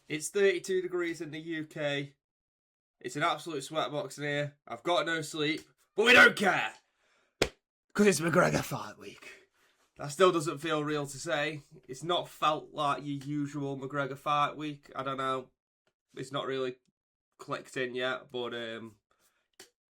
It's 32 degrees in the UK. It's an absolute sweatbox in here. I've got no sleep, but we don't care because it's McGregor fight week. That still doesn't feel real to say. It's not felt like your usual McGregor fight week. I don't know. It's not really clicked in yet, but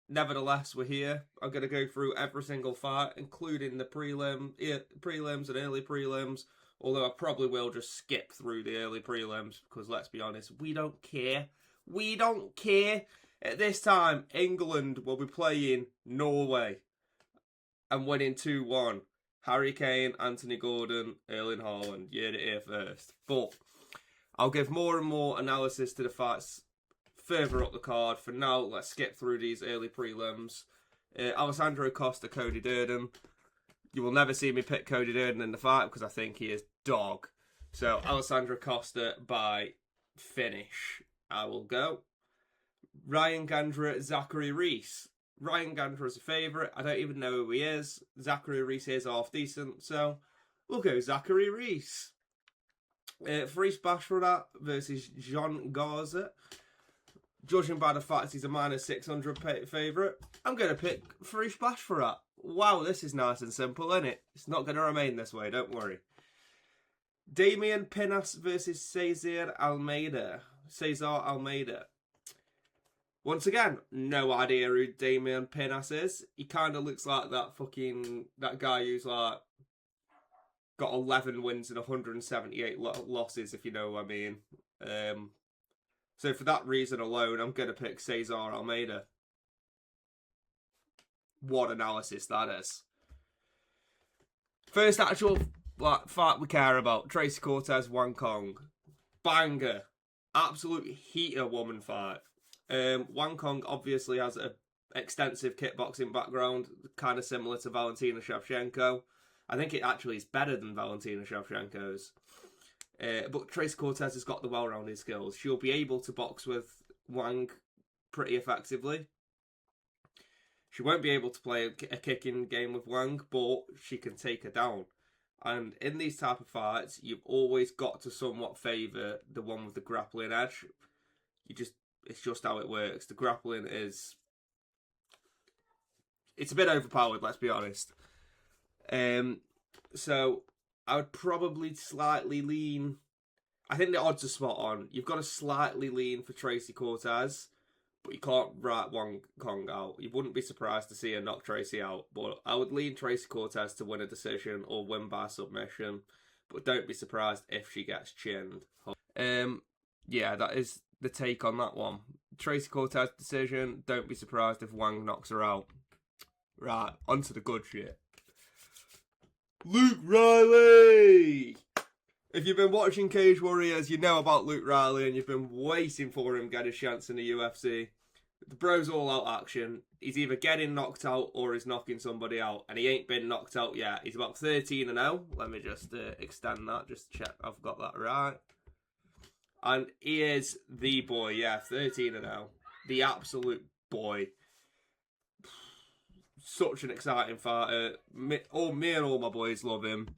nevertheless, we're here. I'm going to go through every single fight, including the prelims and early prelims. Although I probably will just skip through the early prelims because, let's be honest, we don't care. We don't care. At this time, England will be playing Norway and winning 2-1. Harry Kane, Anthony Gordon, Erling Haaland. You heard it here first. But I'll give more and more analysis to the fights further up the card. For now, let's skip through these early prelims. Alessandro Costa, Cody Durden. You will never see me pick Cody Durden in the fight because I think he is dog. So, Alessandro Costa by finish. I will go. Ryan Gandra, Zachary Reese. Ryan Gandra is a favourite. I don't even know who he is. Zachary Reese is half decent. So, we'll go Zachary Reese. Faris Bashfarat versus Jean Garza. Judging by the fact he's a minus 600 favourite, I'm going to pick Faris Bashfarat. Wow, this is nice and simple, isn't it? It's not going to remain this way, don't worry. Damian Pinas versus Cesar Almeida. Once again, no idea who Damian Pinas is. He kind of looks like that guy who's like got 11 wins and 178 losses, if you know what I mean. So for that reason alone, I'm going to pick Cesar Almeida. What analysis that is. First actual fight we care about. Tracy Cortez, Wang Kong. Banger. Absolute heater woman fight. Wang Kong obviously has an extensive kickboxing background, kind of similar to Valentina Shevchenko. I think it actually is better than Valentina Shevchenko's. But Tracy Cortez has got the well-rounded skills. She'll be able to box with Wang pretty effectively. She won't be able to play a kicking game with Wang, but she can take her down. And in these type of fights, you've always got to somewhat favour the one with the grappling edge. It's just how it works. The grappling it's a bit overpowered, let's be honest. So I would probably slightly lean. I think the odds are spot on. You've got to slightly lean for Tracy Cortez, but you can't write Wang Kong out. You wouldn't be surprised to see her knock Tracy out, but I would lean Tracy Cortez to win a decision or win by submission, but don't be surprised if she gets chinned. Yeah, that is the take on that one. Tracy Cortez decision, don't be surprised if Wang knocks her out. Right, onto the good shit. Luke Riley! If you've been watching Cage Warriors, you know about Luke Riley and you've been waiting for him to get a chance in the UFC. The bro's all-out action. He's either getting knocked out or he's knocking somebody out. And he ain't been knocked out yet. He's about 13-0. Let me just extend that, just to check I've got that right. And he is the boy, yeah, 13-0. The absolute boy. Such an exciting fighter. Me and all my boys love him.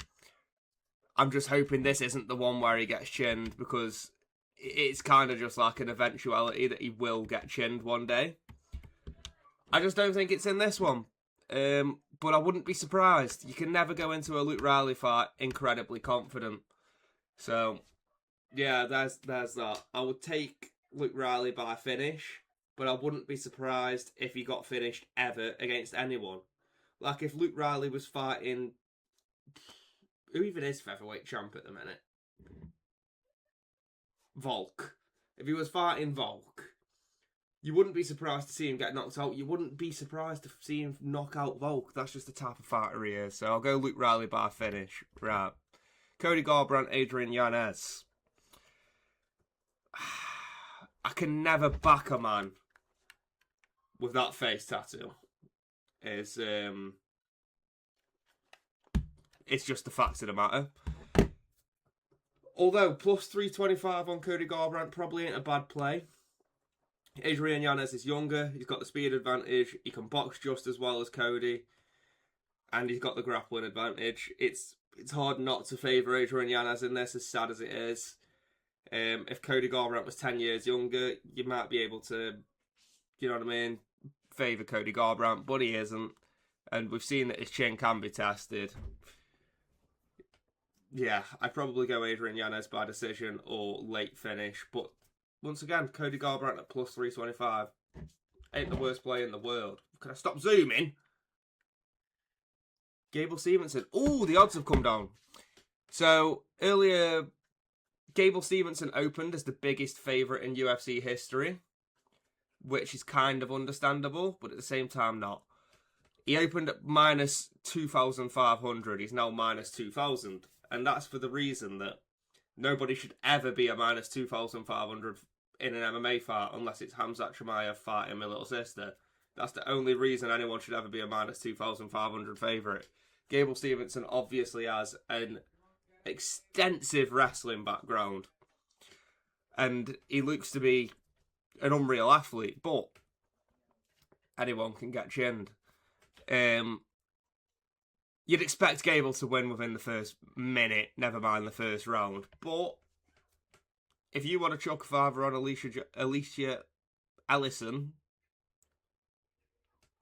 I'm just hoping this isn't the one where he gets chinned, because it's kind of just like an eventuality that he will get chinned one day. I just don't think it's in this one. But I wouldn't be surprised. You can never go into a Luke Riley fight incredibly confident. So, yeah, there's that. I would take Luke Riley by finish, but I wouldn't be surprised if he got finished ever against anyone. Like if Luke Riley was fighting... Who even is featherweight champ at the minute? Volk. If he was fighting Volk, you wouldn't be surprised to see him get knocked out. You wouldn't be surprised to see him knock out Volk. That's just the type of fighter he is. So I'll go Luke Riley by finish. Right. Cody Garbrandt, Adrian Yanez. I can never back a man with that face tattoo. It's just the facts of the matter. Although, plus 325 on Cody Garbrandt probably ain't a bad play. Adrian Yanez is younger. He's got the speed advantage. He can box just as well as Cody. And he's got the grappling advantage. It's hard not to favour Adrian Yanez in this, as sad as it is. If Cody Garbrandt was 10 years younger, you might be able to, you know what I mean, favour Cody Garbrandt, but he isn't. And we've seen that his chin can be tested. Yeah, I'd probably go Adrian Yanez by decision or late finish. But once again, Cody Garbrandt at plus 325 ain't the worst player in the world. Can I stop zooming? Gable Stevenson. Oh, the odds have come down. So earlier, Gable Stevenson opened as the biggest favourite in UFC history, which is kind of understandable, but at the same time not. He opened at minus 2,500. He's now minus 2,000. And that's for the reason that nobody should ever be a minus 2,500 in an MMA fight unless it's Khamzat Chimaev fighting my little sister. That's the only reason anyone should ever be a minus 2,500 favourite. Gable Stevenson obviously has an extensive wrestling background. And he looks to be an unreal athlete, but anyone can get chinned. You'd expect Gable to win within the first minute, never mind the first round. But if you want to chuck a father on Alicia Ellison,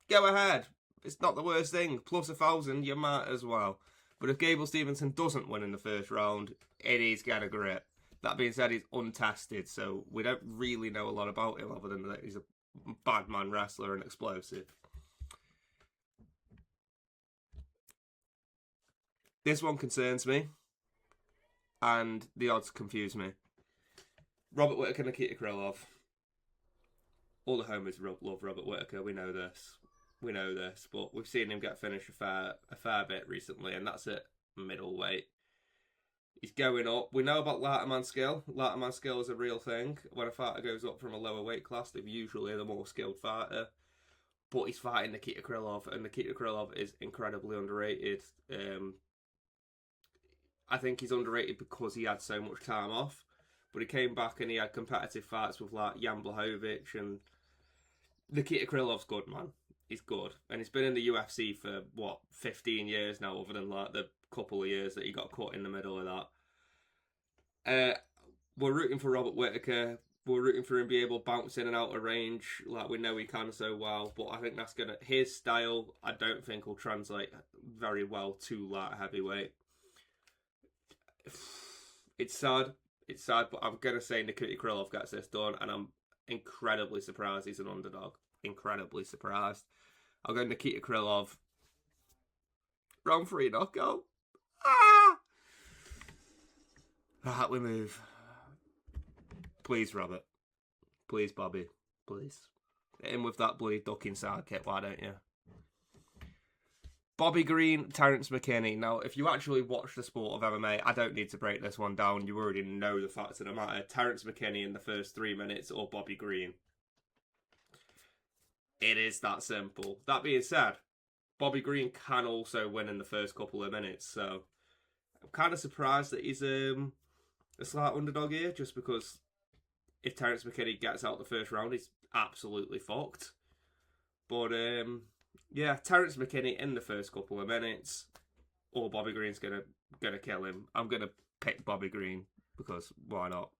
go ahead. It's not the worst thing. Plus 1,000, you might as well. But if Gable Stevenson doesn't win in the first round, it is gonna grip. That being said, he's untested, so we don't really know a lot about him other than that he's a bad man wrestler and explosive. This one concerns me, and the odds confuse me. Robert Whittaker, Nikita Krylov. All the homers love Robert Whittaker. We know this, but we've seen him get finished a fair bit recently, and that's at middleweight. He's going up. We know about Lighterman skill. Lighterman skill is a real thing. When a fighter goes up from a lower weight class, they're usually the more skilled fighter. But he's fighting Nikita Krylov, and Nikita Krylov is incredibly underrated. I think he's underrated because he had so much time off. But he came back and he had competitive fights with like Jan Blachowicz, and Nikita Krylov's good, man. He's good. And he's been in the UFC for, 15 years now, other than like the couple of years that he got cut in the middle of that. We're rooting for Robert Whittaker. We're rooting for him to be able to bounce in and out of range like we know he can so well. But I think that's going to... His style, I don't think will translate very well to light heavyweight. It's sad, but I'm going to say Nikita Krylov gets this done, and I'm incredibly surprised he's an underdog. Incredibly surprised. I'll go Nikita Krylov. Round 3 knockout. Right, we move. Please, Robert. Please, Bobby. Please. Hit him with that bloody ducking sidekick, why don't you? Bobby Green, Terence McKinney. Now, if you actually watch the sport of MMA, I don't need to break this one down. You already know the facts of the matter. Terence McKinney in the first 3 minutes or Bobby Green. It is that simple. That being said, Bobby Green can also win in the first couple of minutes. So, I'm kind of surprised that he's a slight underdog here, just because if Terence McKinney gets out the first round, he's absolutely fucked. But, yeah, Terence McKinney in the first couple of minutes, or Bobby Green's gonna kill him. I'm gonna pick Bobby Green because why not?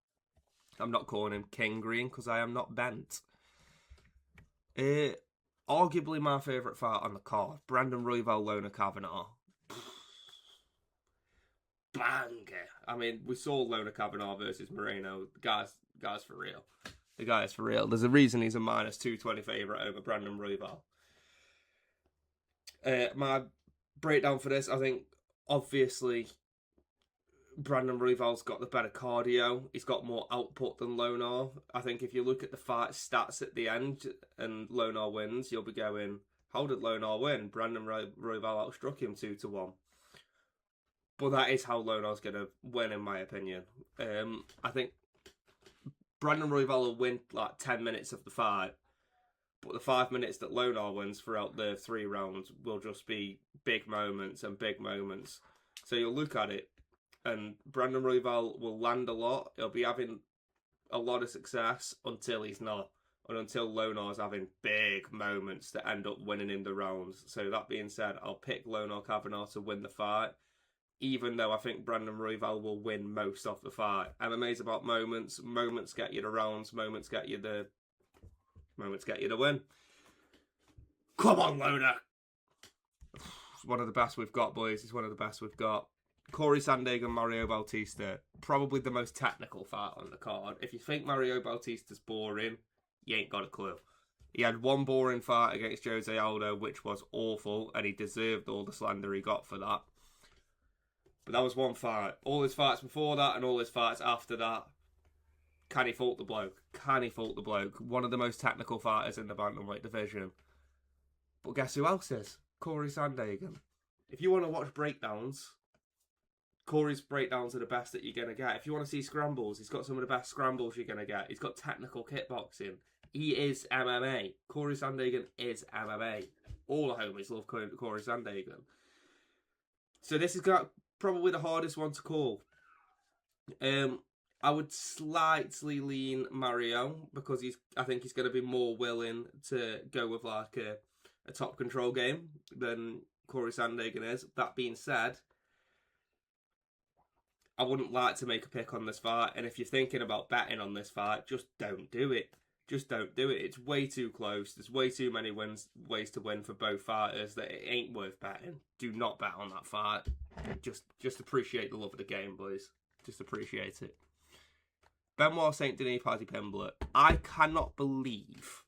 I'm not calling him King Green because I am not bent. Arguably my favourite fight on the card, Brandon Royval, Lona Kavanagh. Banger. I mean, we saw Lona Kavanagh versus Moreno. The guy's for real. The guy is for real. There's a reason he's a minus 220 favourite over Brandon Royval. My breakdown for this, I think, obviously, Brandon Royval's got the better cardio. He's got more output than Lonar. I think if you look at the fight stats at the end and Lonar wins, you'll be going, how did Lonar win? Brandon Royval outstruck him 2-1. But that is how Lonar's going to win, in my opinion. I think Brandon Royval will win like 10 minutes of the fight. But the 5 minutes that Lonar wins throughout the 3 rounds will just be big moments and big moments. So you'll look at it, and Brandon Royval will land a lot. He'll be having a lot of success until he's not. And until Lonar's having big moments that end up winning in the rounds. So that being said, I'll pick Lonar Kavanagh to win the fight. even though I think Brandon Royval will win most of the fight. MMA's about moments. Moments get you the rounds. Moments get you the win. Come on, Lona. It's one of the best we've got, boys. It's one of the best we've got. Corey Sandhagen, Mario Bautista. Probably the most technical fight on the card. If you think Mario Bautista's boring, you ain't got a clue. He had one boring fight against Jose Aldo, which was awful, and he deserved all the slander he got for that. But that was one fight. All his fights before that and all his fights after that, can he fault the bloke? Can he fault the bloke? One of the most technical fighters in the bantamweight division. But guess who else is? Corey Sandhagen. If you want to watch breakdowns, Corey's breakdowns are the best that you're going to get. If you want to see scrambles, he's got some of the best scrambles you're going to get. He's got technical kickboxing. He is MMA. Corey Sandhagen is MMA. All the homies love Corey Sandhagen. So this is probably the hardest one to call. I would slightly lean Mario because I think he's going to be more willing to go with like a top control game than Corey Sandhagen is. That being said, I wouldn't like to make a pick on this fight, and if you're thinking about betting on this fight, just don't do it. Just don't do it. It's way too close. There's way too many ways to win for both fighters that it ain't worth betting. Do not bet on that fight. Just appreciate the love of the game, boys. Just appreciate it. Benoit Saint Denis, Paddy Pimblett. I cannot believe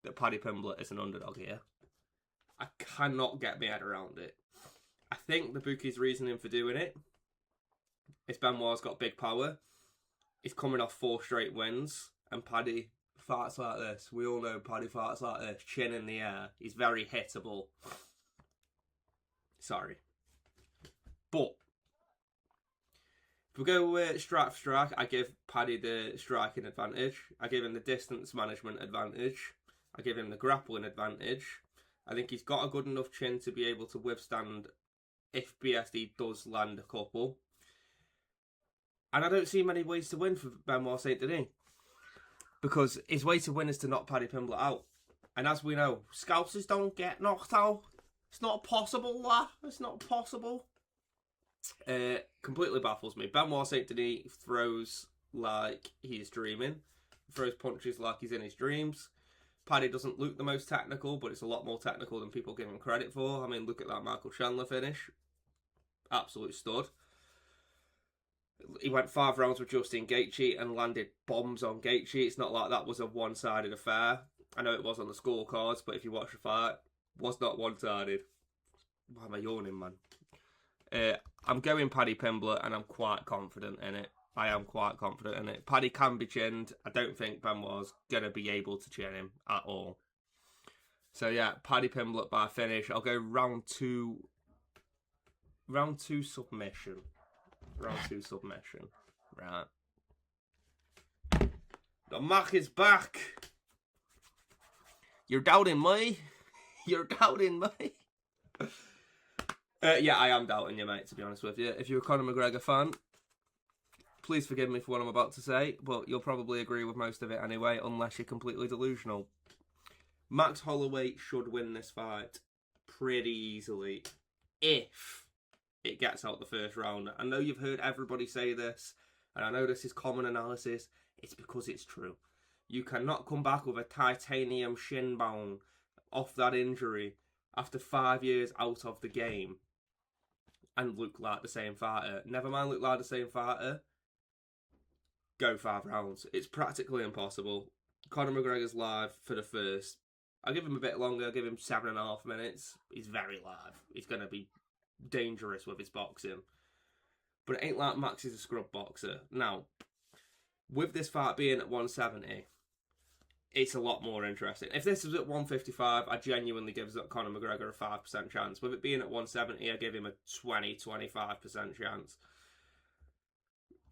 that Paddy Pimblett is an underdog here. I cannot get my head around it. I think the bookie's reasoning for doing it is Benoit's got big power. He's coming off 4 straight wins, and Paddy fights like this. We all know Paddy fights like this. Chin in the air. He's very hittable. Sorry. But if we go strike for strike, I give Paddy the striking advantage. I give him the distance management advantage. I give him the grappling advantage. I think he's got a good enough chin to be able to withstand if BSD does land a couple. And I don't see many ways to win for Benoit Saint Denis. Because his way to win is to knock Paddy Pimblett out. And as we know, Scousers don't get knocked out. It's not possible, that. It's not possible. Completely baffles me. Benoit Saint Denis throws like he's dreaming. Throws punches like he's in his dreams. Paddy doesn't look the most technical, but it's a lot more technical than people give him credit for. I mean, look at that Michael Chandler finish. Absolute stud. He went 5 rounds with Justin Gaethje and landed bombs on Gaethje. It's not like that was a one-sided affair. I know it was on the scorecards, but if you watch the fight, it was not one-sided. Why am I yawning, man? I'm going Paddy Pimblett, and I'm quite confident in it. I am quite confident in it. Paddy can be chinned. I don't think Benoit's going to be able to chin him at all. So yeah, Paddy Pimblett by finish. I'll go round 2 submission. Round 2 submission. Right. The Mac is back. You're doubting me? You're doubting me? Yeah, I am doubting you, mate, to be honest with you. If you're a Conor McGregor fan, please forgive me for what I'm about to say, but you'll probably agree with most of it anyway, unless you're completely delusional. Max Holloway should win this fight pretty easily if it gets out the first round. I know you've heard everybody say this, and I know this is common analysis. It's because it's true. You cannot come back with a titanium shin bone off that injury after 5 years out of the game and look like the same fighter. Never mind look like the same fighter. Go 5 rounds. It's practically impossible. Conor McGregor's live for the first. I'll give him a bit longer. I'll give him 7.5 minutes. He's very live. He's going to be dangerous with his boxing. But it ain't like Max is a scrub boxer. Now, with this fight being at 170, it's a lot more interesting. If this was at 155, I genuinely give Conor McGregor a 5% chance. With it being at 170, I give him a 20-25% chance.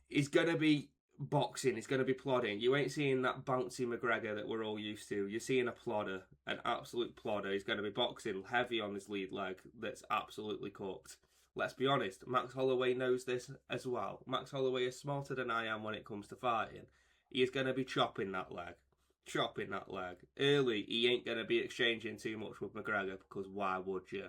He's going to be boxing. He's going to be plodding. You ain't seeing that bouncy McGregor that we're all used to. You're seeing a plodder, an absolute plodder. He's going to be boxing heavy on his lead leg that's absolutely cooked. Let's be honest, Max Holloway knows this as well. Max Holloway is smarter than I am when it comes to fighting. He is going to be chopping that leg. Chopping that leg. Early, he ain't going to be exchanging too much with McGregor because why would you?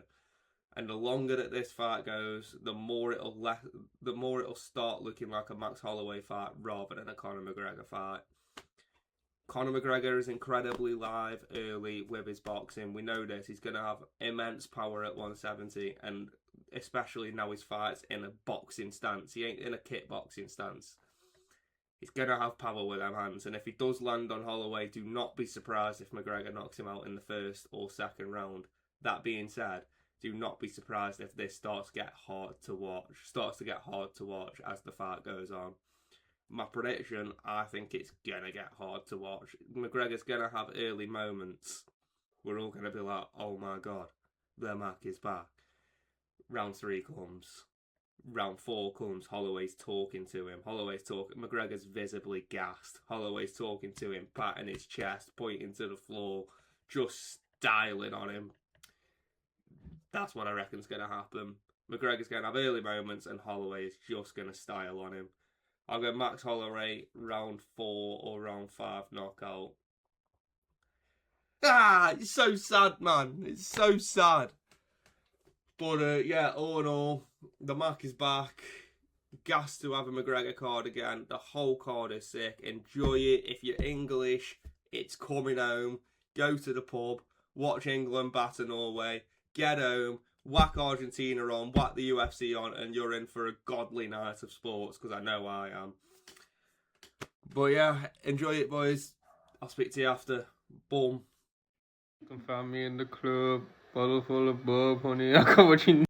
And the longer that this fight goes, the more it'll start looking like a Max Holloway fight rather than a Conor McGregor fight. Conor McGregor is incredibly live early with his boxing. We know this. He's going to have immense power at 170, and especially now his fights in a boxing stance. He ain't in a kickboxing stance. He's going to have power with them hands, and if he does land on Holloway, do not be surprised if McGregor knocks him out in the first or second round. That being said, do not be surprised if this starts to get hard to watch as the fight goes on. My prediction, I think it's going to get hard to watch. McGregor's going to have early moments. We're all going to be like, oh my God, the Mac is back. Round 3 comes. Round 4 comes. Holloway's talking to him. McGregor's visibly gassed. Holloway's talking to him, patting his chest, pointing to the floor, just styling on him. That's what I reckon's going to happen. McGregor's going to have early moments and Holloway is just going to style on him. I'll go Max Holloway round 4 or round 5 knockout. It's so sad, man. It's so sad. But yeah, all in all, the Mac is back. Gassed to have a McGregor card again. The whole card is sick. Enjoy it. If you're English, it's coming home. Go to the pub. Watch England batter Norway. Get home, whack Argentina on, whack the UFC on, and you're in for a godly night of sports, because I know I am. But yeah, enjoy it, boys. I'll speak to you after. Boom. You can find me in the club, bottle full of bub, honey. I got what you need.